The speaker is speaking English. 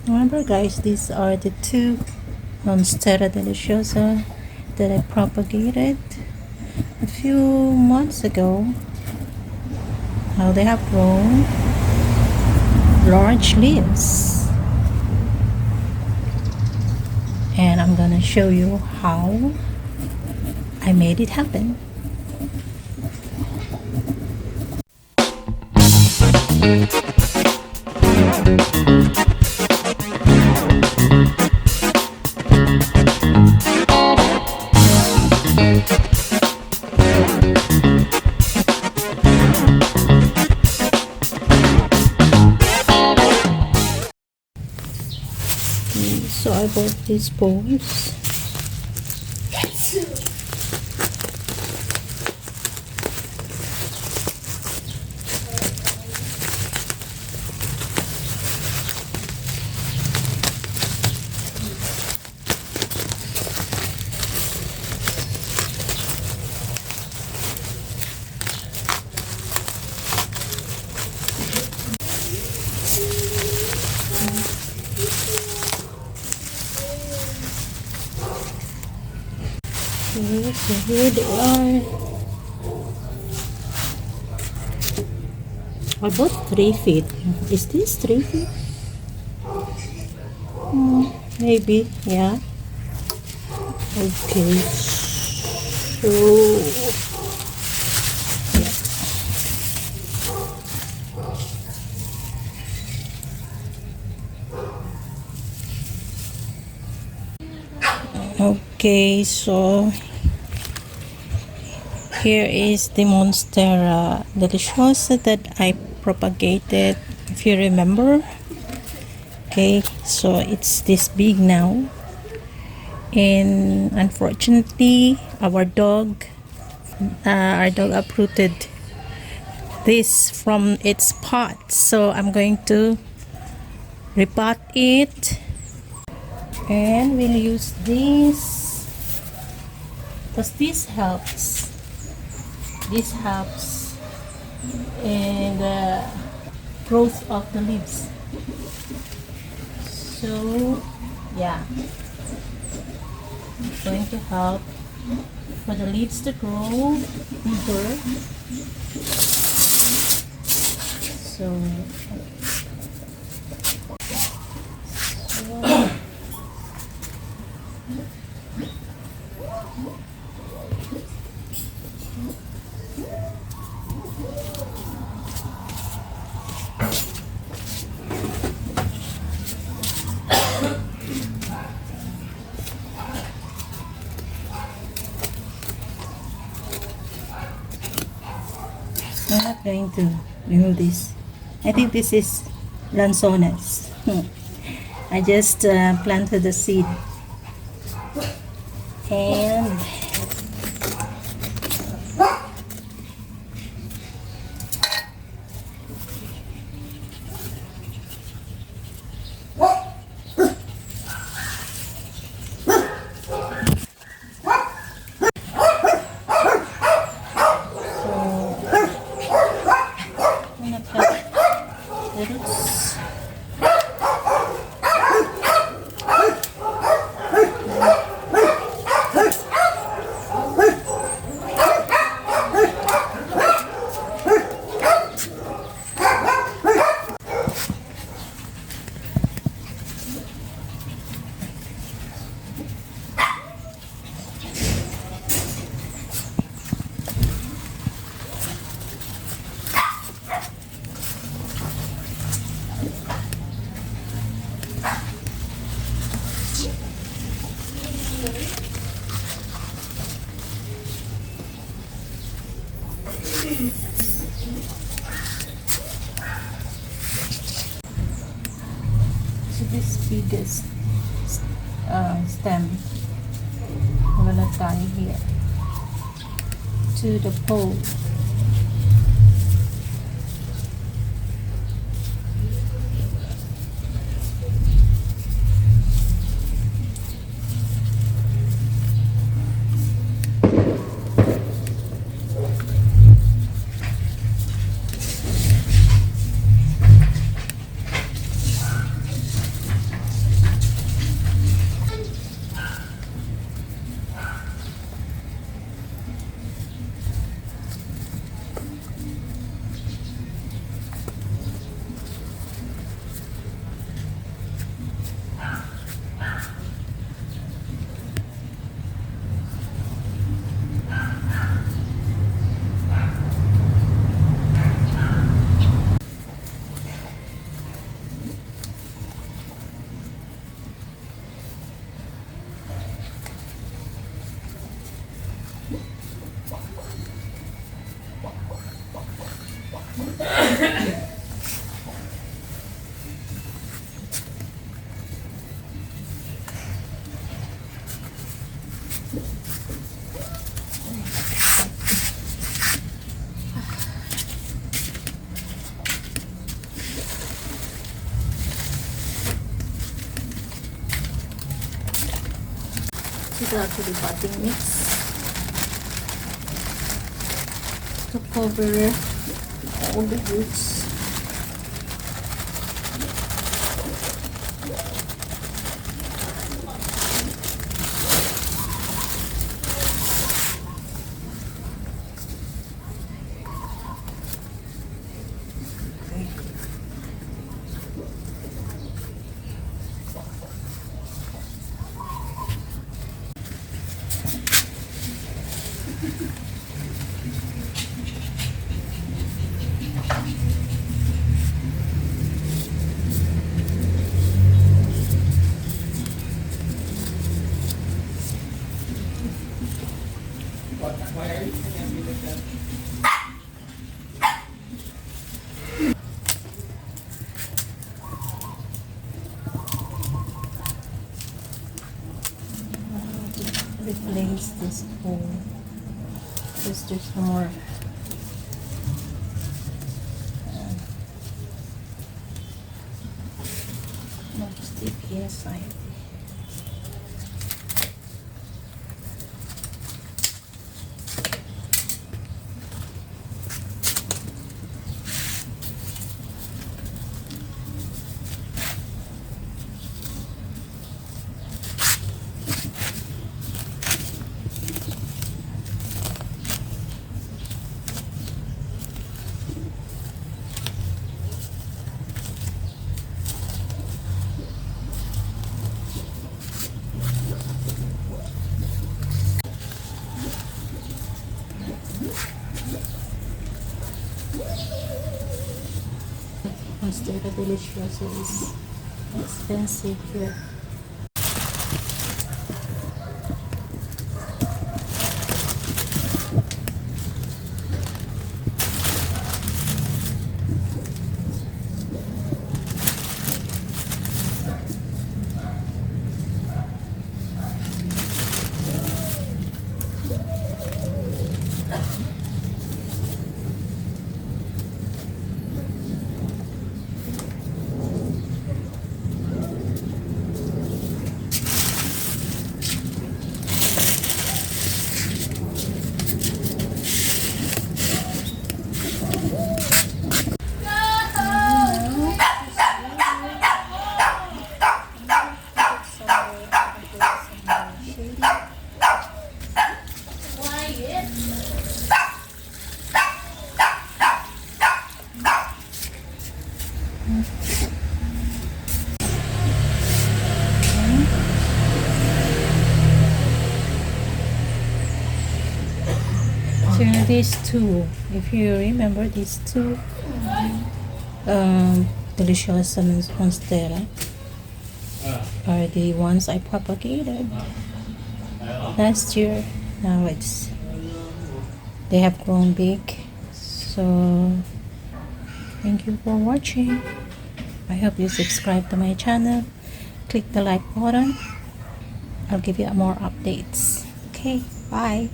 Remember guys, these are the two Monstera Deliciosa that I propagated a few months ago. How they have grown large leaves, and I'm gonna show you how I made it happen. So I bought these bowls. Okay, so here they are. I bought 3 feet. Is this 3 feet? Maybe, yeah. Okay, so okay, so here is the Monstera Deliciosa that I propagated, if you remember. Okay, so it's this big now, and unfortunately our dog uprooted this from its pot, so I'm going to repot it, and we'll use this because this helps in the growth of the leaves. So yeah, it's going to help for the leaves to grow bigger. So I'm not going to remove this. I think this is lanzones. I just planted the seed, and so this biggest stem I'm gonna tie here to the pole. This is actually potting mix to cover all the roots. Replace this bowl because there's no more sticky inside. Monstera Deliciosa is expensive here. So these two, if you remember these two Deliciosa Monstera are the ones I propagated last year. Now they have grown big. So thank you for watching. I hope you subscribe to my channel, click the like button. I'll give you more updates. Okay, bye.